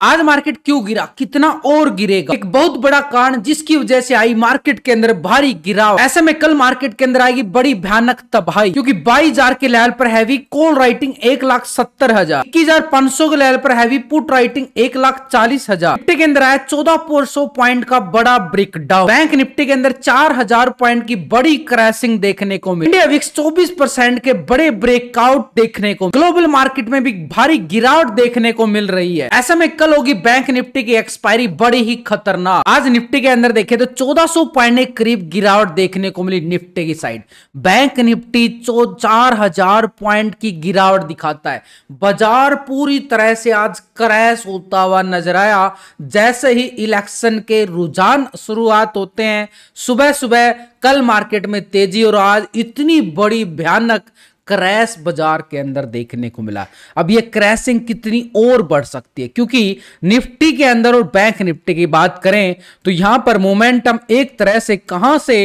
आज मार्केट क्यों गिरा, कितना और गिरेगा, एक बहुत बड़ा कारण जिसकी वजह से आई मार्केट के अंदर भारी गिराव। ऐसे में कल मार्केट के अंदर आएगी बड़ी भयानक तबाही, क्योंकि 22,000 के लेवल पर हैवी कॉल राइटिंग 1,70,000, 21,500 के लेवल पर हैवी पुट राइटिंग 1,40,000। निफ्टी के अंदर आया 1400 पॉइंट का बड़ा ब्रेकडाउन। बैंक निफ्टी के अंदर 4,000 पॉइंट की बड़ी क्रैशिंग देखने को मिली। इंडिया विक्स 24% के बड़े ब्रेकआउट देखने को। ग्लोबल मार्केट में भी भारी गिरावट देखने को मिल रही है। ऐसे में कल होगी बैंक निफ्टी की एक्सपायरी बड़ी ही खतरनाक। आज निफ्टी के अंदर देखें तो 1400 पॉइंट के करीब गिरावट देखने को मिली निफ्टी की साइड। बैंक निफ्टी 4,000 पॉइंट की गिरावट दिखाता है। बाजार पूरी तरह से आज क्रैश होता हुआ नजर आया। जैसे ही इलेक्शन के रुझान शुरुआत होते हैं, सुबह सुबह कल मार्केट में तेजी और आज इतनी बड़ी भयानक क्रैश बाजार के अंदर देखने को मिला। अब ये क्रैशिंग कितनी और बढ़ सकती है, क्योंकि निफ्टी के अंदर और बैंक निफ्टी की बात करें तो यहां पर मोमेंटम एक तरह से कहां से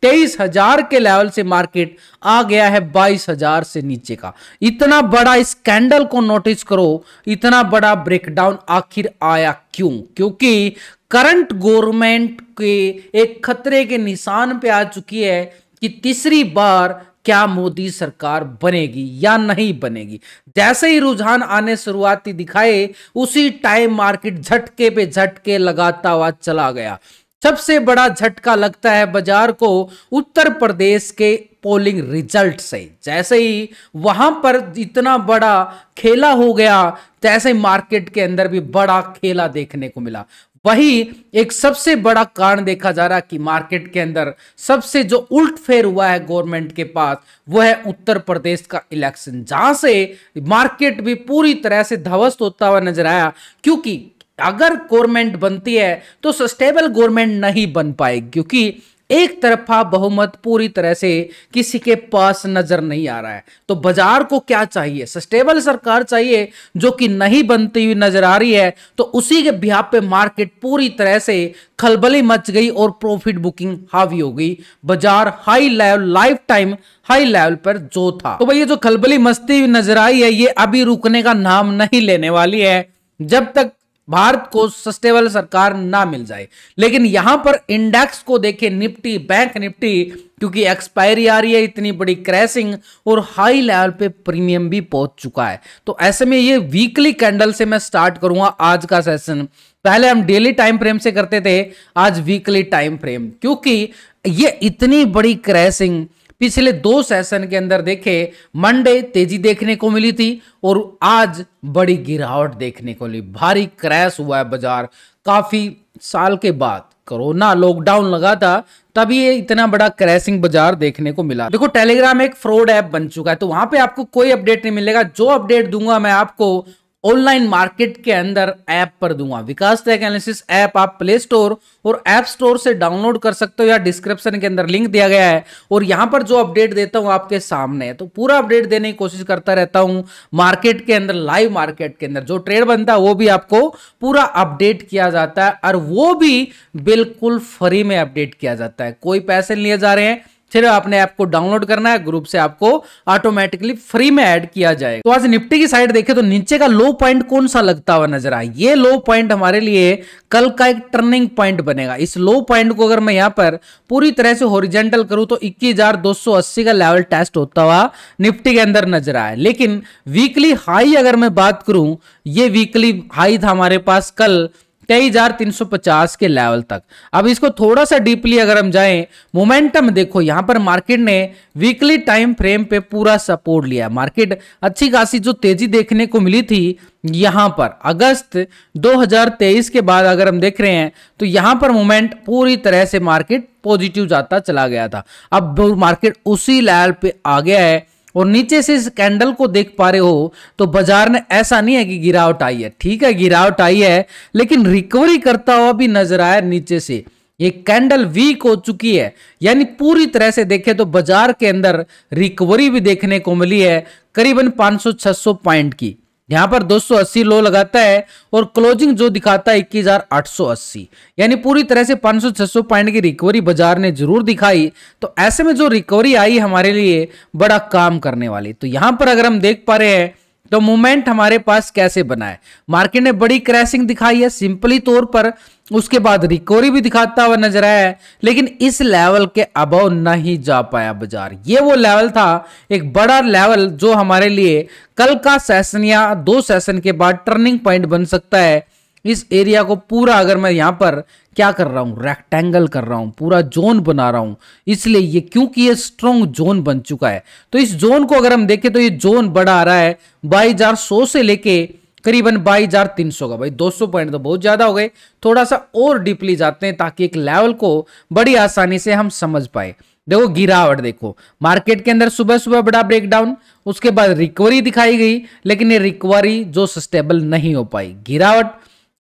23,000 के लेवल से मार्केट आ गया है 22,000 से नीचे का। इतना बड़ा इस कैंडल को नोटिस करो, इतना बड़ा ब्रेकडाउन आखिर आया क्यों? क्योंकि करंट गवर्नमेंट के एक खतरे के निशान पे आ चुकी है कि तीसरी बार क्या मोदी सरकार बनेगी या नहीं बनेगी। जैसे ही रुझान आने शुरुआती दिखाए, उसी टाइम मार्केट झटके पे झटके लगाता हुआ चला गया। सबसे बड़ा झटका लगता है बाजार को उत्तर प्रदेश के पोलिंग रिजल्ट से। जैसे ही वहां पर इतना बड़ा खेला हो गया, तैसे ही मार्केट के अंदर भी बड़ा खेला देखने को मिला। वही एक सबसे बड़ा कारण देखा जा रहा कि मार्केट के अंदर सबसे जो उल्टफेर हुआ है गवर्नमेंट के पास, वह है उत्तर प्रदेश का इलेक्शन, जहां से मार्केट भी पूरी तरह से ध्वस्त होता हुआ नजर आया। क्योंकि अगर गवर्नमेंट बनती है तो सस्टेबल गवर्नमेंट नहीं बन पाएगी, क्योंकि एक तरफा बहुमत पूरी तरह से किसी के पास नजर नहीं आ रहा है। तो बाजार को क्या चाहिए? सस्टेबल सरकार चाहिए, जो कि नहीं बनती हुई नजर आ रही है। तो उसी के बिहाफ पे मार्केट पूरी तरह से खलबली मच गई और प्रॉफिट बुकिंग हावी हो गई। बाजार high level, life time high level पर जो था, तो भाई ये जो खलबली मचती हुई नजर आई है, ये अभी रुकने का नाम नहीं लेने वाली है जब तक भारत को सस्टेबल सरकार ना मिल जाए। लेकिन यहां पर इंडेक्स को देखें, निफ्टी, बैंक निफ्टी, क्योंकि एक्सपायरी आ रही है, इतनी बड़ी क्रैशिंग और हाई लेवल पे प्रीमियम भी पहुंच चुका है। तो ऐसे में ये वीकली कैंडल से मैं स्टार्ट करूंगा आज का सेशन। पहले हम डेली टाइम फ्रेम से करते थे, आज वीकली टाइम फ्रेम, क्योंकि ये इतनी बड़ी क्रैशिंग पिछले 2 सेशन के अंदर देखे, मंडे तेजी देखने को मिली थी और आज बड़ी गिरावट देखने को मिली। भारी क्रैश हुआ है बाजार काफी साल के बाद। कोरोना लॉकडाउन लगा था, तभी ये इतना बड़ा क्रैशिंग बाजार देखने को मिला। देखो, टेलीग्राम एक फ्रॉड ऐप बन चुका है, तो वहां पे आपको कोई अपडेट नहीं मिलेगा। जो अपडेट दूंगा मैं आपको ऑनलाइन मार्केट के अंदर ऐप पर दूंगा। विकास टेक एनालिसिस ऐप आप प्ले स्टोर और ऐप स्टोर से डाउनलोड कर सकते हो, या डिस्क्रिप्शन के अंदर लिंक दिया गया है। और यहां पर जो अपडेट देता हूं आपके सामने है, तो पूरा अपडेट देने की कोशिश करता रहता हूं मार्केट के अंदर। लाइव मार्केट के अंदर जो ट्रेड बनता है वो भी आपको पूरा अपडेट किया जाता है, और वो भी बिल्कुल फ्री में अपडेट किया जाता है। कोई पैसे लिए जा रहे हैं, सिर्फ आपने ऐप को डाउनलोड करना है, ग्रुप से आपको ऑटोमेटिकली फ्री में ऐड किया जाएगा। तो आज निफ्टी की साइड देखें तो नीचे का लो पॉइंट कौन सा लगता हुआ नजर आए? ये लो पॉइंट हमारे लिए कल का एक टर्निंग पॉइंट बनेगा। इस लो पॉइंट को अगर मैं यहां पर पूरी तरह से हॉरिजॉन्टल करूं तो 21,280 का लेवल टेस्ट होता हुआ निफ्टी के अंदर नजर आया। लेकिन वीकली हाई अगर मैं बात करूं, ये वीकली हाई था हमारे पास कल 23,350 के लेवल तक। अब इसको थोड़ा सा डीपली अगर हम जाएं, मोमेंटम देखो, यहां पर मार्केट ने वीकली टाइम फ्रेम पे पूरा सपोर्ट लिया। मार्केट अच्छी खासी जो तेजी देखने को मिली थी यहां पर अगस्त 2023 के बाद अगर हम देख रहे हैं, तो यहां पर मोमेंट पूरी तरह से मार्केट पॉजिटिव जाता चला गया था। अब मार्केट उसी लेवल पे आ गया है और नीचे से इस कैंडल को देख पा रहे हो, तो बाजार ने ऐसा नहीं है कि गिरावट आई है। ठीक है, गिरावट आई है, लेकिन रिकवरी करता हुआ भी नजर आया नीचे से। ये कैंडल वीक हो चुकी है, यानी पूरी तरह से देखें तो बाजार के अंदर रिकवरी भी देखने को मिली है करीबन 500-600 पॉइंट की। यहां पर 280 लो लगाता है और क्लोजिंग जो दिखाता है 21,880, यानी पूरी तरह से 500-600 पॉइंट की रिकवरी बाजार ने जरूर दिखाई। तो ऐसे में जो रिकवरी आई हमारे लिए बड़ा काम करने वाली। तो यहां पर अगर हम देख पा रहे हैं तो मूवमेंट हमारे पास कैसे बना है, मार्केट ने बड़ी क्रैशिंग दिखाई है सिंपली तौर पर, उसके बाद रिकवरी भी दिखाता हुआ नजर आया है, लेकिन इस लेवल के अबव नहीं जा पाया बाजार। ये वो लेवल था, एक बड़ा लेवल जो हमारे लिए कल का सेशन या 2 सेशन के बाद टर्निंग पॉइंट बन सकता है। इस एरिया को पूरा अगर मैं यहां पर क्या कर रहा हूं, रेक्टेंगल कर रहा हूं, पूरा जोन बना रहा हूं, इसलिए ये क्योंकि ये स्ट्रॉन्ग जोन बन चुका है। तो इस जोन को अगर हम देखें तो ये जोन बड़ा आ रहा है 22,100 से लेके करीबन 22,300 का। भाई 200 पॉइंट तो बहुत ज्यादा हो गए, थोड़ा सा और डीपली जाते हैं ताकि एक लेवल को बड़ी आसानी से हम समझ पाए। देखो गिरावट, देखो मार्केट के अंदर सुबह सुबह बड़ा ब्रेकडाउन, उसके बाद रिकवरी दिखाई गई, लेकिन ये रिकवरी जो सस्टेबल नहीं हो पाई। गिरावट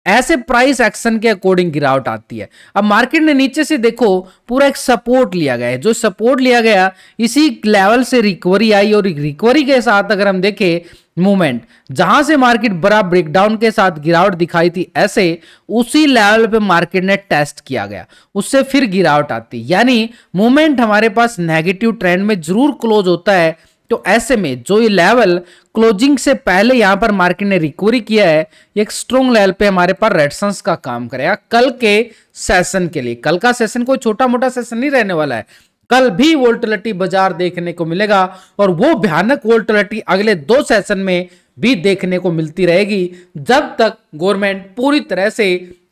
ऐसे प्राइस एक्शन के अकॉर्डिंग गिरावट आती है। अब मार्केट ने नीचे से देखो पूरा एक सपोर्ट लिया गया है, जो सपोर्ट लिया गया इसी लेवल से रिकवरी आई, और रिकवरी के साथ अगर हम देखें मूवमेंट, जहां से मार्केट बड़ा ब्रेकडाउन के साथ गिरावट दिखाई थी, ऐसे उसी लेवल पे मार्केट ने टेस्ट किया गया, उससे फिर गिरावट आती, यानी मूवमेंट हमारे पास नेगेटिव ट्रेंड में जरूर क्लोज होता है। तो ऐसे में जो ये लेवल क्लोजिंग से पहले यहां पर मार्केट ने रिकवरी किया है, एक स्ट्रॉन्ग लेवल पे हमारे पास रेजिस्टेंस का काम करेगा कल के सेशन के लिए। कल का सेशन कोई छोटा मोटा सेशन नहीं रहने वाला है, कल भी वोल्टिलिटी बाजार देखने को मिलेगा, और वो भयानक वोल्टिलिटी अगले 2 सेशन में भी देखने को मिलती रहेगी जब तक गवर्नमेंट पूरी तरह से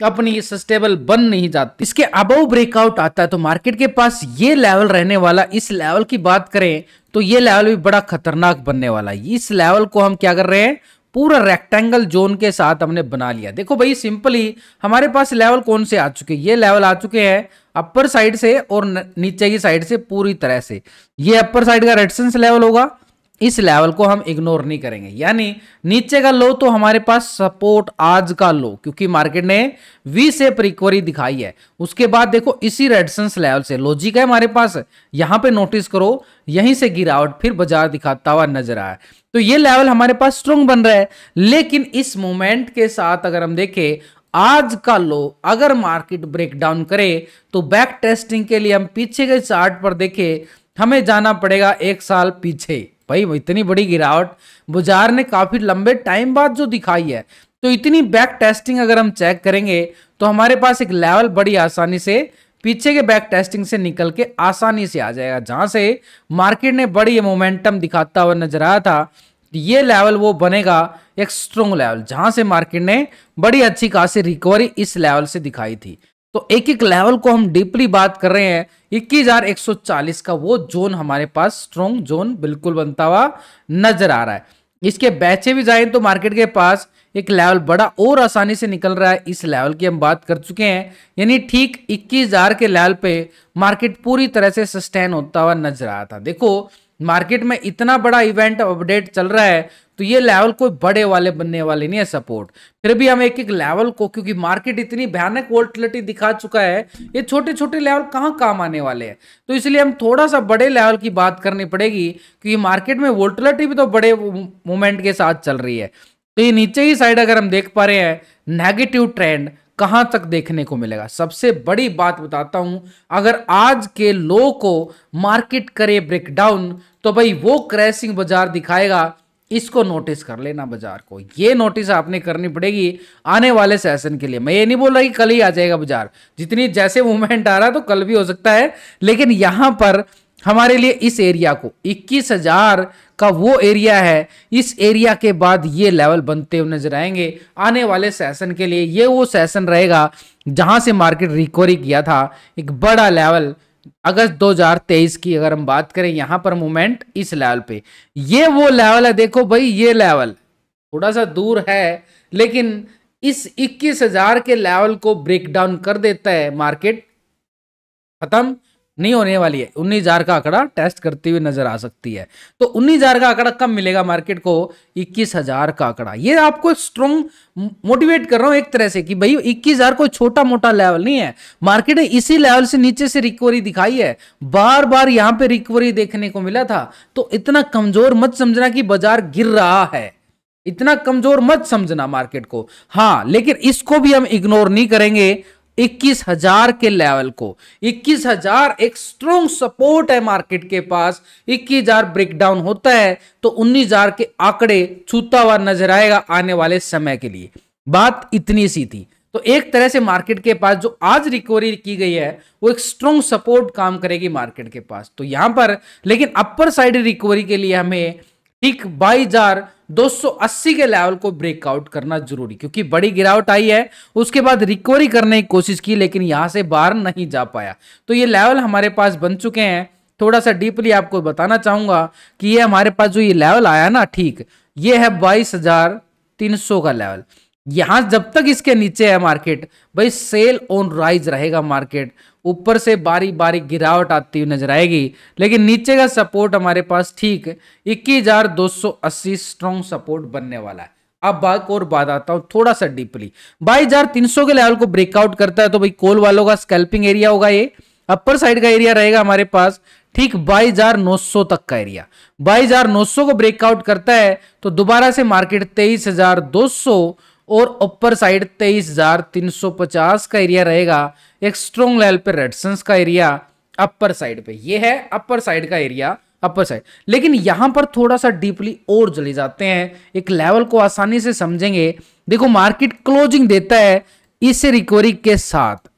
अपनी सस्टेबल बन नहीं जाती। इसके अबव ब्रेकआउट आता है तो मार्केट के पास ये लेवल रहने वाला। इस लेवल की बात करें तो ये लेवल भी बड़ा खतरनाक बनने वाला है। इस लेवल को हम क्या कर रहे हैं, पूरा रेक्टेंगल जोन के साथ हमने बना लिया। देखो भाई सिंपली हमारे पास लेवल कौन से आ चुके हैं, ये लेवल आ चुके हैं अपर साइड से और नीचे की साइड से पूरी तरह से। ये अपर साइड का रेजिस्टेंस लेवल होगा, इस लेवल को हम इग्नोर नहीं करेंगे, यानी नीचे का लो तो हमारे पास सपोर्ट आज का लो, क्योंकि मार्केट ने वी शेप रिकवरी दिखाई है। उसके बाद देखो इसी रेजिस्टेंस लेवल से लॉजिक है हमारे पास, यहां पे नोटिस करो यहीं से गिरावट फिर बाजार दिखाता हुआ नजर आया। तो ये लेवल हमारे पास स्ट्रॉन्ग बन रहा है, लेकिन इस मोमेंट के साथ अगर हम देखें आज का लो अगर मार्केट ब्रेकडाउन करे तो बैक टेस्टिंग के लिए हम पीछे के चार्ट पर देखें, हमें जाना पड़ेगा 1 साल पीछे। भाई इतनी बड़ी गिरावट बाजार ने काफी लंबे टाइम बाद जो दिखाई है, तो इतनी बैक टेस्टिंग अगर हम चेक करेंगे तो हमारे पास एक लेवल बड़ी आसानी से पीछे के बैक टेस्टिंग से निकल के आसानी से आ जाएगा, जहां से मार्केट ने बड़ी मोमेंटम दिखाता हुआ नजर आया था। ये लेवल वो बनेगा एक स्ट्रॉन्ग लेवल, जहां से मार्केट ने बड़ी अच्छी खासी रिकवरी इस लेवल से दिखाई थी। तो एक एक लेवल को हम डीपली बात कर रहे हैं। 21,140 का वो जोन हमारे पास स्ट्रॉन्ग जोन बिल्कुल बनता हुआ नजर आ रहा है। इसके बैचे भी जाए तो मार्केट के पास एक लेवल बड़ा और आसानी से निकल रहा है, इस लेवल की हम बात कर चुके हैं, यानी ठीक 21,000 के लेवल पे मार्केट पूरी तरह से सस्टेन होता हुआ नजर आया था। देखो मार्केट में इतना बड़ा इवेंट अपडेट चल रहा है तो ये लेवल कोई बड़े वाले बनने वाले नहीं है सपोर्ट, फिर भी हम एक एक लेवल को, क्योंकि मार्केट इतनी भयानक वोल्टिलिटी दिखा चुका है, ये छोटे छोटे लेवल कहां काम आने वाले हैं, तो इसलिए हम थोड़ा सा बड़े लेवल की बात करनी पड़ेगी, क्योंकि मार्केट में वोल्टिलिटी भी तो बड़े मूवमेंट के साथ चल रही है। तो ये नीचे की साइड अगर हम देख पा रहे हैं नेगेटिव ट्रेंड कहां तक देखने को मिलेगा। सबसे बड़ी बात बताता हूं, अगर आज के लो को मार्केट करे ब्रेकडाउन तो भाई वो क्रैशिंग बाजार दिखाएगा, इसको नोटिस कर लेना बाजार को, ये नोटिस आपने करनी पड़ेगी आने वाले सेशन के लिए। मैं ये नहीं बोल रहा कि कल ही आ जाएगा बाजार, जितनी जैसे मूवमेंट आ रहा है तो कल भी हो सकता है, लेकिन यहां पर हमारे लिए इस एरिया को 21,000 का वो एरिया है, इस एरिया के बाद ये लेवल बनते हुए नजर आएंगे आने वाले सेशन के लिए। ये वो सेशन रहेगा जहां से मार्केट रिकवरी किया था, एक बड़ा लेवल अगस्त 2023 की अगर हम बात करें, यहां पर मूवमेंट इस लेवल पे, ये वो लेवल है। देखो भाई ये लेवल थोड़ा सा दूर है, लेकिन इस 21,000 के लेवल को ब्रेक डाउन कर देता है मार्केट, खत्म नहीं होने वाली है। 19,000 का आंकड़ा टेस्ट करती हुई नजर आ सकती है। तो 19,000 का आंकड़ा कब मिलेगा मार्केट को? 21,000 का आंकड़ा। ये आपको स्ट्रॉन्ग मोटिवेट कर रहा हूं एक तरह से कि भाई 21,000 कोई छोटा मोटा लेवल नहीं है। मार्केट ने इसी लेवल से नीचे से रिकवरी दिखाई है, बार बार यहां पे रिकवरी देखने को मिला था। तो इतना कमजोर मत समझना कि बाजार गिर रहा है, इतना कमजोर मत समझना मार्केट को। हाँ, लेकिन इसको भी हम इग्नोर नहीं करेंगे। 21,000 के लेवल को। 21,000 एक स्ट्रॉन्ग सपोर्ट है मार्केट के पास। 21,000 ब्रेकडाउन होता है तो 19,000 के आंकड़े छूता हुआ नजर आएगा आने वाले समय के लिए। बात इतनी सी थी। तो एक तरह से मार्केट के पास जो आज रिकवरी की गई है वो एक स्ट्रॉन्ग सपोर्ट काम करेगी मार्केट के पास। तो यहां पर लेकिन अपर साइड रिकवरी के लिए हमें ठीक 22,280 के लेवल को ब्रेकआउट करना जरूरी, क्योंकि बड़ी गिरावट आई है उसके बाद रिकवरी करने की कोशिश की लेकिन यहां से बाहर नहीं जा पाया। तो ये लेवल हमारे पास बन चुके हैं। थोड़ा सा डीपली आपको बताना चाहूंगा कि ये हमारे पास जो ये लेवल आया ना, ठीक ये है 22,300 का लेवल। यहां जब तक इसके नीचे है मार्केट, भाई सेल ऑन राइज रहेगा मार्केट। ऊपर से बारी बारी गिरावट आती हुई नजर आएगी लेकिन नीचे का सपोर्ट हमारे पास ठीक 21,280 स्ट्रॉन्ग सपोर्ट बनने वाला है। अब बात और बात आता हूं थोड़ा सा डीपली। 22,300 के लेवल को ब्रेकआउट करता है तो भाई कॉल वालों का स्कैल्पिंग एरिया होगा। ये अपर साइड का एरिया रहेगा हमारे पास ठीक 22,900 तक का एरिया। 22,900 को ब्रेकआउट करता है तो दोबारा से मार्केट 23,200 और अपर साइड 23,350 का एरिया रहेगा। एक स्ट्रॉन्ग लेवल पे रेजिस्टेंस का एरिया अपर साइड पे, ये है अपर साइड का एरिया अपर साइड। लेकिन यहां पर थोड़ा सा डीपली और चले जाते हैं, एक लेवल को आसानी से समझेंगे। देखो मार्केट क्लोजिंग देता है इस रिकवरी के साथ।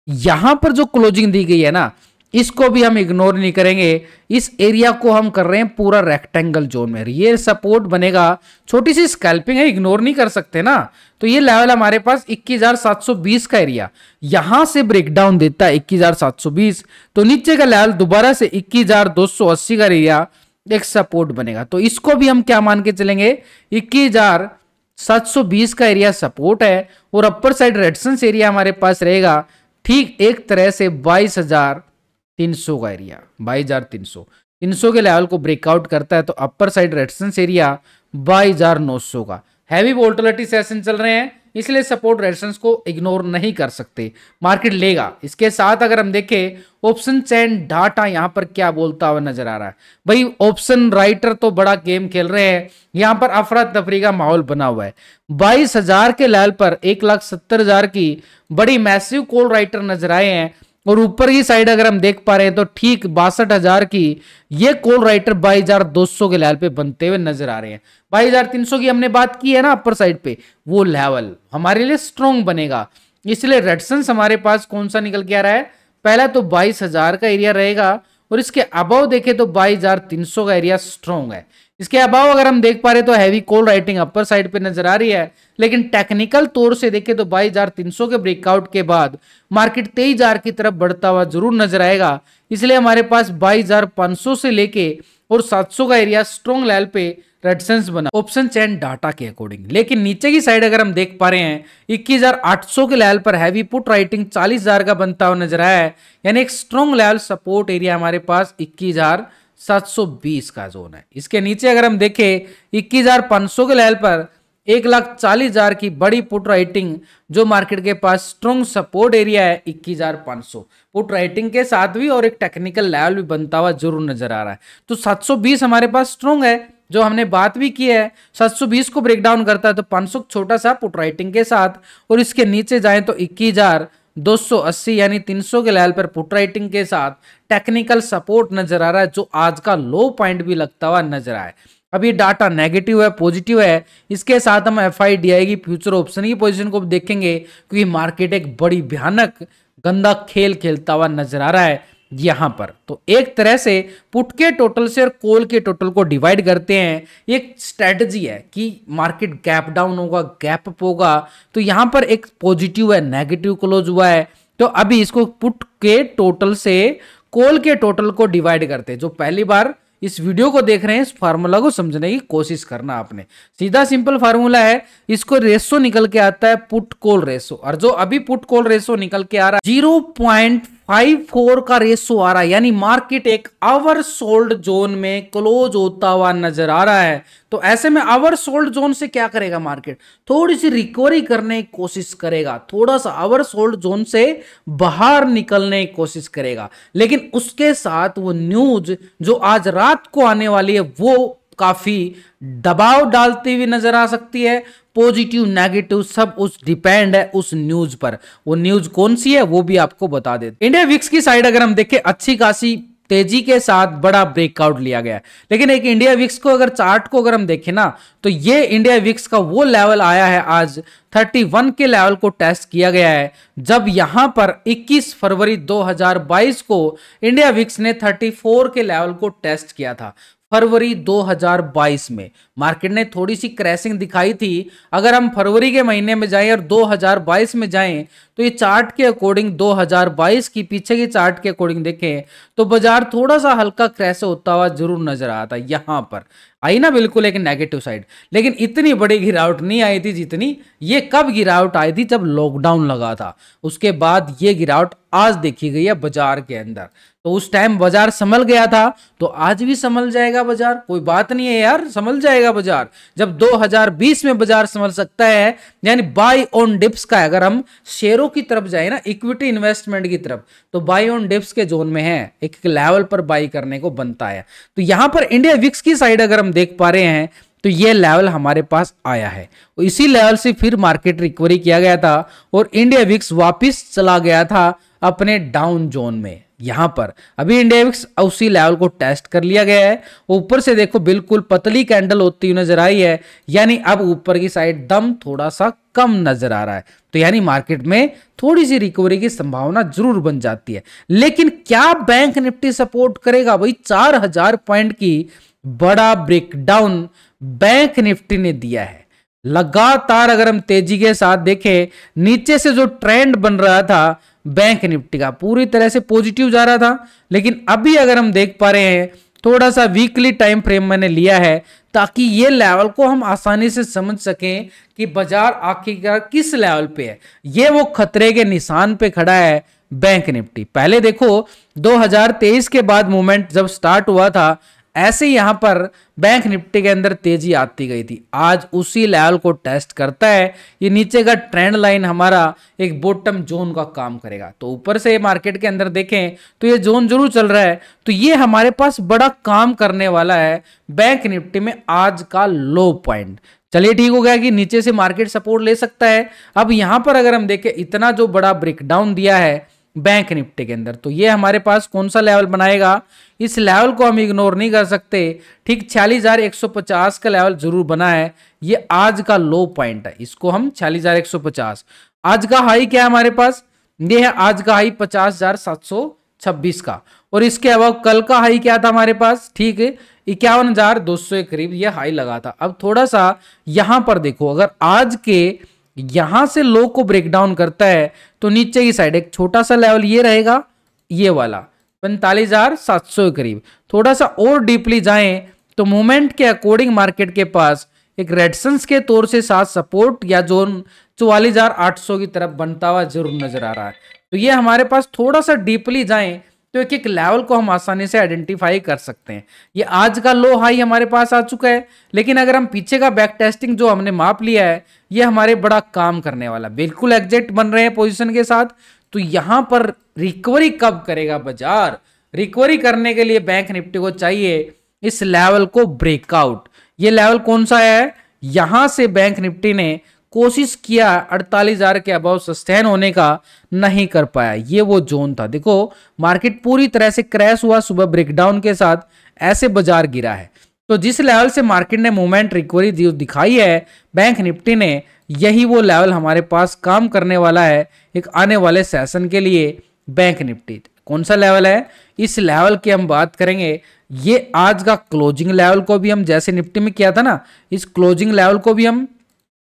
यहां पर जो क्लोजिंग दी गई है ना, इसको भी हम इग्नोर नहीं करेंगे। इस एरिया को हम कर रहे हैं पूरा रेक्टेंगल जोन में, ये सपोर्ट बनेगा। छोटी सी स्कैल्पिंग है, इग्नोर नहीं कर सकते ना। तो ये लेवल हमारे पास 21,720 का एरिया, यहां से ब्रेकडाउन देता है 21,720 तो नीचे का लेवल दोबारा से 21,280 का एरिया एक सपोर्ट बनेगा। तो इसको भी हम क्या मान के चलेंगे, 21,720 का एरिया सपोर्ट है और अपर साइड रेजिस्टेंस एरिया हमारे पास रहेगा ठीक एक तरह से 22,300 का एरिया। 22,300 के लेवल को ब्रेकआउट करता है तो अपर साइड रेजिस्टेंस एरिया 22,900 का। हैवी वोलेटिलिटी सेशन चल रहे हैं इसलिए सपोर्ट रेजिस्टेंस को इग्नोर नहीं कर सकते, मार्केट लेगा। इसके साथ अगर हम देखें ऑप्शन चेन डाटा यहां पर क्या बोलता हुआ नजर आ रहा है, भाई ऑप्शन राइटर तो बड़ा गेम खेल रहे हैं। यहां पर अफरा तफरी का माहौल बना हुआ है। 22,000 के लेवल पर 1,70,000 की बड़ी मैसिव कॉल राइटर नजर आए हैं और ऊपर की साइड अगर हम देख पा रहे हैं तो ठीक 62,000 की ये कॉल राइटर 22,200 के लेवल पे बनते हुए नजर आ रहे हैं। 22,300 की हमने बात की है ना अपर साइड पे, वो लेवल हमारे लिए स्ट्रॉन्ग बनेगा। इसलिए रेजिस्टेंस हमारे पास कौन सा निकल के आ रहा है, पहला तो 22,000 का एरिया रहेगा और इसके अबाव देखें तो 22,300 का एरिया स्ट्रॉन्ग है। इसके अबाव अगर हम देख पा रहे तो heavy call writing upper side पे नजर आ रही है, लेकिन टेक्निकल तौर से देखें तो 22,300 के ब्रेकआउट के बाद मार्केट 23,000 की तरफ बढ़ता हुआ जरूर नजर आएगा। इसलिए हमारे पास 22,500 से लेके और 700 का एरिया स्ट्रॉन्ग लेवल पे रेजिस्टेंस बना ऑप्शन चेन डाटा के अकॉर्डिंग। लेकिन नीचे की साइड अगर हम देख पा रहे हैं 21,800 के लेवल पर हैवी पुट राइटिंग 40,000 का बनता हुआ नजर आया है, यानी एक स्ट्रॉन्ग लेवल सपोर्ट एरिया हमारे पास 21,720 का जोन है। इसके नीचे अगर हम देखें 21,500 के लेवल पर 1,40,000 की बड़ी पुट राइटिंग जो मार्केट के पास स्ट्रॉन्ग सपोर्ट एरिया है 21,500 पुट राइटिंग के साथ भी और एक टेक्निकल लेवल भी बनता हुआ जरूर नजर आ रहा है। तो 720 हमारे पास स्ट्रॉन्ग है जो हमने बात भी की है। 720 को ब्रेक डाउन करता है तो 500 छोटा सा पुट राइटिंग के साथ और इसके नीचे जाएं तो 21,280 यानी 300 के लेवल पर पुट राइटिंग के साथ टेक्निकल सपोर्ट नजर आ रहा है जो आज का लो पॉइंट भी लगता हुआ नजर आया। अब ये डाटा नेगेटिव है पॉजिटिव है, इसके साथ हम FIDI की फ्यूचर ऑप्शन की पोजीशन को देखेंगे क्योंकि मार्केट एक बड़ी भयानक गंदा खेल खेलता हुआ नजर आ रहा है यहां पर। तो एक तरह से पुट के टोटल से और कॉल के टोटल को डिवाइड करते हैं, एक स्ट्रेटजी है कि मार्केट गैप डाउन होगा गैप अप होगा। तो यहां पर एक पॉजिटिव है नेगेटिव क्लोज हुआ है, तो अभी इसको पुट के टोटल से कॉल के टोटल को डिवाइड करते हैं। जो पहली बार इस वीडियो को देख रहे हैं इस फार्मूला को समझने की कोशिश करना आपने, सीधा सिंपल फार्मूला है। इसको रेशो निकल के आता है पुट कॉल रेशो, और जो अभी पुट कॉल रेशो निकल के आ रहा है 0.54 का रेशो आ रहा है, यानी मार्केट एक ओवर सोल्ड जोन में क्लोज होता हुआ नजर आ रहा है। तो ऐसे में ओवर सोल्ड जोन से क्या करेगा मार्केट, थोड़ी सी रिकवरी करने की कोशिश करेगा, थोड़ा सा ओवर सोल्ड जोन से बाहर निकलने की कोशिश करेगा। लेकिन उसके साथ वो न्यूज जो आज रात को आने वाली है वो काफी दबाव डालती हुई नजर आ सकती है। पॉजिटिव नेगेटिव सब उस डिपेंड है उस न्यूज पर। वो न्यूज कौन सी है वो भी आपको बता देते। इंडिया विक्स की साइड अगर हम देखें अच्छी खासी तेजी के साथ बड़ा ब्रेकआउट लिया गया, लेकिन एक इंडिया विक्स को अगर चार्ट को अगर हम देखें ना तो ये इंडिया विक्स का वो लेवल आया है आज 31 के लेवल को टेस्ट किया गया है, जब यहां पर 21 फरवरी 2022 को इंडिया विक्स ने 34 के लेवल को टेस्ट किया था। फरवरी 2022 में मार्केट ने थोड़ी सी क्रैशिंग दिखाई थी। अगर हम फरवरी के महीने में जाएं और 2022 में जाएं तो ये चार्ट के अकॉर्डिंग 2022 की पीछे की चार्ट के अकॉर्डिंग देखें तो बाजार थोड़ा सा हल्का क्रैश होता हुआ जरूर नजर आता। यहां पर आई ना बिल्कुल एक नेगेटिव साइड, लेकिन इतनी बड़ी गिरावट नहीं आई थी जितनी ये कब गिरावट आई थी जब लॉकडाउन लगा था। उसके बाद ये गिरावट आज देखी गई है बाजार के अंदर। तो उस टाइम बाजार संभल गया था तो आज भी संभल जाएगा बाजार, कोई बात नहीं है यार, संभल जाएगा बाजार। जब 2020 में बाजार संभल सकता है, यानी बाय ऑन डिप्स का अगर हम शेयरों की तरफ जाए ना, इक्विटी इन्वेस्टमेंट की तरफ, तो बाय ऑन डिप्स के जोन में है, एक लेवल पर बाई करने को बनता है। तो यहां पर इंडिया विक्स की साइड अगर हम देख पा रहे हैं तो ये लेवल हमारे पास आया है, और इसी लेवल से फिर मार्केट रिकवरी किया गया था और इंडिया विक्स वापस चला गया था अपने डाउन जोन में। यहां पर अभी इंडिया विक्स उसी लेवल को टेस्ट कर लिया गया है। ऊपर से देखो बिल्कुल पतली कैंडल होती हुई नजर आई है, यानी अब ऊपर की साइड दम थोड़ा सा कम नजर आ रहा है। तो यानी मार्केट में थोड़ी सी रिकवरी की संभावना जरूर बन जाती है। लेकिन क्या बैंक निफ्टी सपोर्ट करेगा? भाई 4000 पॉइंट की बड़ा ब्रेकडाउन बैंक निफ्टी ने दिया है। लगातार अगर हम तेजी के साथ देखें, नीचे से जो ट्रेंड बन रहा था बैंक निफ्टी का पूरी तरह से पॉजिटिव जा रहा था, लेकिन अभी अगर हम देख पा रहे हैं थोड़ा सा वीकली टाइम फ्रेम मैंने लिया है ताकि ये लेवल को हम आसानी से समझ सकें कि बाजार आखिरकार किस लेवल पे है। ये वो खतरे के निशान पे खड़ा है बैंक निफ्टी। पहले देखो 2023 के बाद मूवमेंट जब स्टार्ट हुआ था, ऐसे यहां पर बैंक निफ्टी के अंदर तेजी आती गई थी। आज उसी लेवल को टेस्ट करता है। ये नीचे का ट्रेंड लाइन हमारा एक बॉटम जोन का काम करेगा। तो ऊपर से मार्केट के अंदर देखें तो ये जोन जरूर चल रहा है, तो ये हमारे पास बड़ा काम करने वाला है बैंक निफ्टी में आज का लो पॉइंट। चलिए ठीक हो गया कि नीचे से मार्केट सपोर्ट ले सकता है। अब यहां पर अगर हम देखें इतना जो बड़ा ब्रेकडाउन दिया है बैंक निफ्टी के अंदर, तो ये हमारे पास कौन सा लेवल बनाएगा? इस लेवल को हम इग्नोर नहीं कर सकते। ठीक 46,150 का लेवल जरूर बना है, ये आज का लो पॉइंट है। इसको हम 46,150, आज का हाई क्या है हमारे पास? ये है आज का हाई 50,726 का, और इसके अलावा कल का हाई क्या था हमारे पास? ठीक है 51,200 के करीब ये हाई लगा था। अब थोड़ा सा यहां पर देखो, अगर आज के यहां से लो को ब्रेकडाउन करता है तो नीचे की साइड एक छोटा सा लेवल ये रहेगा, ये वाला 45,700 के करीब। थोड़ा सा और डीपली जाएं तो मूवमेंट के अकॉर्डिंग मार्केट के पास एक रेजिस्टेंस के तौर से साथ सपोर्ट या जोन 44,800 की तरफ बनता हुआ जरूर नजर आ रहा है। तो ये हमारे पास थोड़ा सा डीपली जाएं तो एक एक लेवल को हम आसानी से आइडेंटिफाई कर सकते हैं। ये आज का लो हाई हमारे पास आ चुका है, लेकिन अगर हम पीछे का बैक टेस्टिंग जो हमने माप लिया है ये हमारे बड़ा काम करने वाला, बिल्कुल एग्जैक्ट बन रहे हैं पोजीशन के साथ। तो यहां पर रिकवरी कब करेगा बाजार? रिकवरी करने के लिए बैंक निफ्टी को चाहिए इस लेवल को ब्रेकआउट। ये लेवल कौन सा है? यहां से बैंक निफ्टी ने कोशिश किया 48,000 के अबव सस्टेन होने का, नहीं कर पाया। ये वो जोन था। देखो मार्केट पूरी तरह से क्रैश हुआ सुबह ब्रेकडाउन के साथ, ऐसे बाजार गिरा है। तो जिस लेवल से मार्केट ने मूवमेंट रिकवरी दिखाई है बैंक निफ्टी ने, यही वो लेवल हमारे पास काम करने वाला है एक आने वाले सेशन के लिए बैंक निफ्टी। कौन सा लेवल है? इस लेवल की हम बात करेंगे। ये आज का क्लोजिंग लेवल को भी हम जैसे निफ्टी में किया था ना, इस क्लोजिंग लेवल को भी हम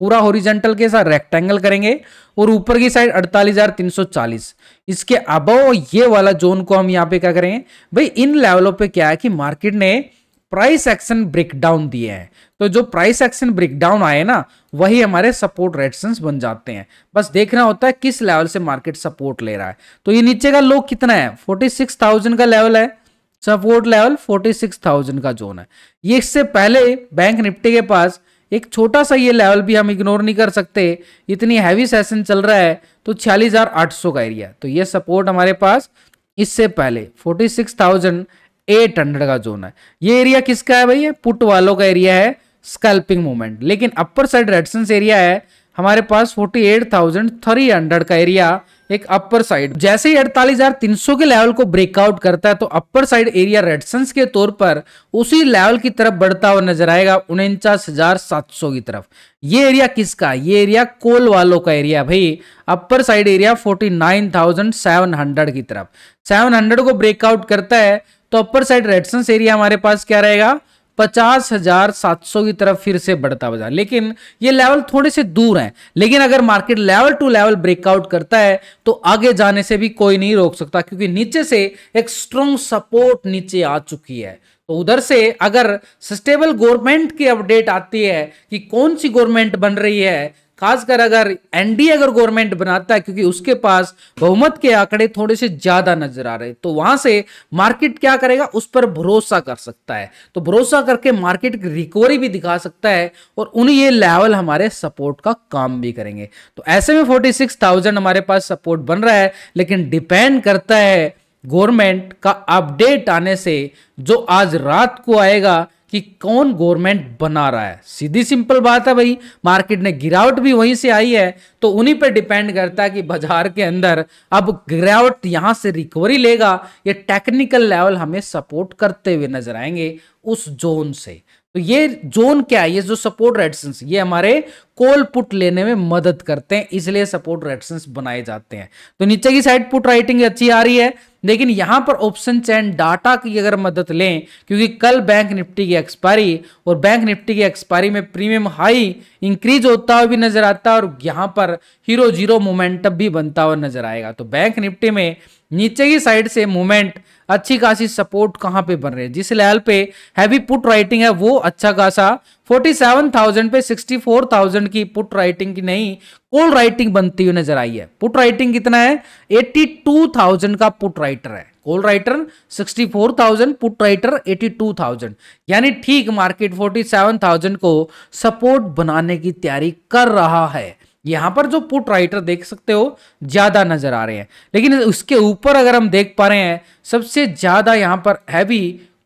पूरा हॉरिजॉन्टल के साथ रेक्टेंगल करेंगे और ऊपर की साइड 48,340, इसके अबव ये वाला जोन को हम यहाँ पे क्या करेंगे? भाई इन लेवलों पे क्या है कि मार्केट ने प्राइस एक्शन ब्रेकडाउन दिए हैं, तो जो प्राइस एक्शन ब्रेकडाउन आए ना वही हमारे सपोर्ट रेजिस्टेंस बन जाते हैं। बस देखना होता है किस लेवल से मार्केट सपोर्ट ले रहा है। तो ये नीचे का लो कितना है? 46,000 का लेवल है, सपोर्ट लेवल 46,000 का जोन है। ये इससे पहले बैंक निफ्टी के पास एक छोटा सा ये लेवल भी हम इग्नोर नहीं कर सकते, इतनी हैवी सेशन चल रहा है तो 46,800 का एरिया। तो ये सपोर्ट हमारे पास इससे पहले 46,800 का जोन है। ये एरिया किसका है भाई? ये पुट वालों का एरिया है, स्कैल्पिंग मूवमेंट। लेकिन अपर साइड रेजिस्टेंस एरिया है हमारे पास 48,300 का एरिया एक अपर साइड। जैसे ही 48,300 के लेवल को ब्रेकआउट करता है तो अपर साइड एरिया रेजिस्टेंस के तौर पर उसी लेवल की तरफ बढ़ता हुआ नजर आएगा 49,700 की तरफ। ये एरिया किसका? ये एरिया कोल वालों का एरिया भाई। अपर साइड एरिया 49,700 की तरफ 700 को ब्रेकआउट करता है तो अपर साइड रेजिस्टेंस एरिया हमारे पास क्या रहेगा? 50,700 की तरफ फिर से बढ़ता हुआ। लेकिन ये लेवल थोड़े से दूर हैं, लेकिन अगर market level to level breakout करता है तो आगे जाने से भी कोई नहीं रोक सकता, क्योंकि नीचे से एक स्ट्रॉन्ग सपोर्ट नीचे आ चुकी है। तो उधर से अगर स्टेबल गवर्नमेंट की अपडेट आती है कि कौन सी गवर्नमेंट बन रही है, खासकर अगर एनडीए अगर गवर्नमेंट बनाता है, क्योंकि उसके पास बहुमत के आंकड़े थोड़े से ज्यादा नजर आ रहे, तो वहां से मार्केट क्या करेगा? उस पर भरोसा कर सकता है। तो भरोसा करके मार्केट की रिकवरी भी दिखा सकता है और उन्हें ये लेवल हमारे सपोर्ट का काम भी करेंगे। तो ऐसे में 46,000 हमारे पास सपोर्ट बन रहा है, लेकिन डिपेंड करता है गवर्नमेंट का अपडेट आने से, जो आज रात को आएगा कि कौन गवर्नमेंट बना रहा है। सीधी सिंपल बात है भाई, मार्केट ने गिरावट भी वहीं से आई है, तो उन्हीं पर डिपेंड करता है कि बाजार के अंदर अब गिरावट यहां से रिकवरी लेगा, ये टेक्निकल लेवल हमें सपोर्ट करते हुए नजर आएंगे उस जोन से। तो ये जोन क्या है? ये जो सपोर्ट रेजिस्टेंस, ये हमारे कॉल पुट लेने में मदद करते हैं, इसलिए सपोर्ट रेजिस्टेंस बनाए जाते हैं। तो नीचे की साइड पुट राइटिंग अच्छी आ रही है, लेकिन यहां पर ऑप्शन चैन डाटा की अगर मदद लें, क्योंकि कल बैंक निफ्टी की एक्सपायरी और बैंक निफ्टी की एक्सपायरी में प्रीमियम हाई इंक्रीज होता हुआ भी नजर आता है और यहां पर हीरो जीरो मोमेंटम भी बनता हुआ नजर आएगा। तो बैंक निफ्टी में नीचे की साइड से मूवमेंट अच्छी खासी सपोर्ट कहां पे बन रहे हैं? जिस लेवल पे हैवी पुट राइटिंग है वो अच्छा खासा 47,000 पे 64,000 की पुट राइटिंग की नहीं, कॉल राइटिंग बनती हुई नजर आई है। पुट राइटिंग कितना है? 82,000 का पुट राइटर है। कॉल राइटर 64,000, पुट राइटर 82,000, यानी ठीक मार्केट 47,000 को सपोर्ट बनाने की तैयारी कर रहा है। यहां पर जो पुट राइटर देख सकते हो ज्यादा नजर आ रहे हैं, लेकिन उसके ऊपर अगर हम देख पा रहे हैं सबसे ज्यादा यहां पर हैवी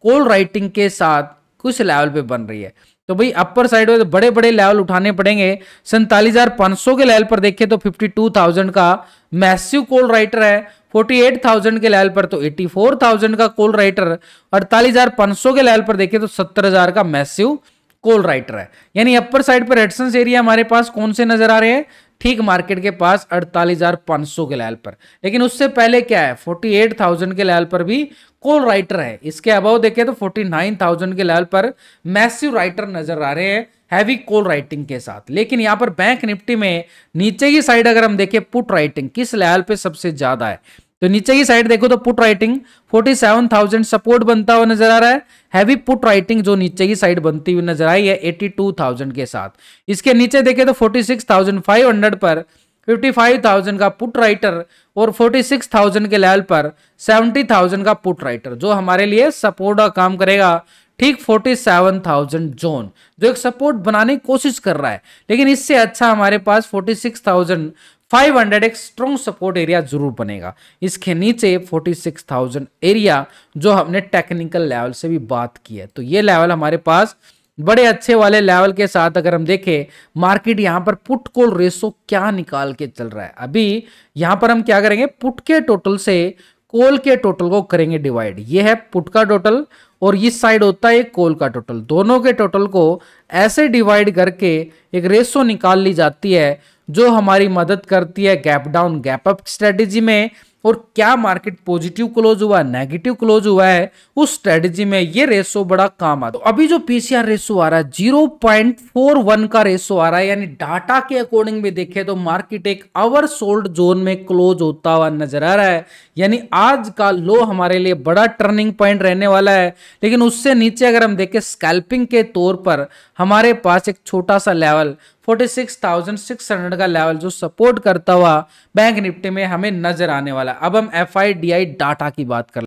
कॉल राइटिंग के साथ कुछ लेवल पे बन रही है। तो भाई अपर साइड में तो बड़े बड़े लेवल उठाने पड़ेंगे। 47,500 के लेवल पर देखें तो 52,000 का मैसिव कॉल राइटर है, 48,000 के लेवल पर तो 84,000 का कॉल राइटर, 48,500 के लेवल पर देखें तो 70,000 का मैसिव कॉल राइटर है। यानी अपर साइड पर रेजिस्टेंस एरिया हमारे पास कौन से नजर आ रहे हैं? ठीक मार्केट के पास 48,500 के लेवल पर। लेकिन उससे पहले क्या है? 48,000 के लेवल पर भी कॉल राइटर है। इसके अबाव देखें तो 49,000 के लेवल पर मैसिव राइटर नजर आ रहे हैं हैवी कॉल राइटिंग के साथ। लेकिन यहां पर बैंक निफ्टी में नीचे की साइड अगर हम देखें पुट राइटिंग किस लेवल पे सबसे ज्यादा है, तो नीचे की साइड देखो तो पुट राइटिंग 47,000 सपोर्ट बनता हुआ नजर आ रहा है। हैवी पुट राइटिंग जो नीचे की साइड बनती हुई नजर आई है 82,000 के साथ। इसके नीचे देखे तो 46,500 पर 55,000 का पुट राइटर और 46,000 के लेवल पर 70,000 का पुट राइटर, जो हमारे लिए सपोर्ट का काम करेगा। ठीक 47,000 जोन जो एक सपोर्ट बनाने की कोशिश कर रहा है, लेकिन इससे अच्छा हमारे पास 46,500 एक स्ट्रॉन्ग सपोर्ट एरिया जरूर बनेगा। इसके नीचे 46,000 एरिया जो हमने टेक्निकल लेवल से भी बात की है, तो ये लेवल हमारे पास बड़े अच्छे वाले लेवल के साथ अगर हम देखें मार्केट यहां पर पुट कॉल रेशो क्या निकाल के चल रहा है। अभी यहां पर हम क्या करेंगे? पुट के टोटल से कॉल के टोटल को करेंगे डिवाइड। ये है पुट का टोटल और इस साइड होता है कॉल का टोटल। दोनों के टोटल को ऐसे डिवाइड करके एक रेशो निकाल ली जाती है जो हमारी मदद करती है gap down gap up strategy में। और क्या मार्केट पॉजिटिव क्लोज हुआ नेगेटिव क्लोज हुआ है उस स्ट्रेटेजी में ये रेशो बड़ा काम आता है। तो अभी जो पीसीआर रेशो आ रहा है 0.41 का रेशो आ रहा है, यानी डाटा के अकॉर्डिंग भी देखें तो मार्केट एक ओवर सोल्ड जोन में क्लोज होता हुआ नजर आ रहा है। यानी आज का लो हमारे लिए बड़ा टर्निंग पॉइंट रहने वाला है। लेकिन उससे नीचे अगर हम देखें स्कैल्पिंग के तौर पर हमारे पास एक छोटा सा लेवल 46,600 का लेवल जो सपोर्ट करता हुआ बैंक निफ्टी में हमें नजर आने वाला। अब हम FIDI डाटा की बात कर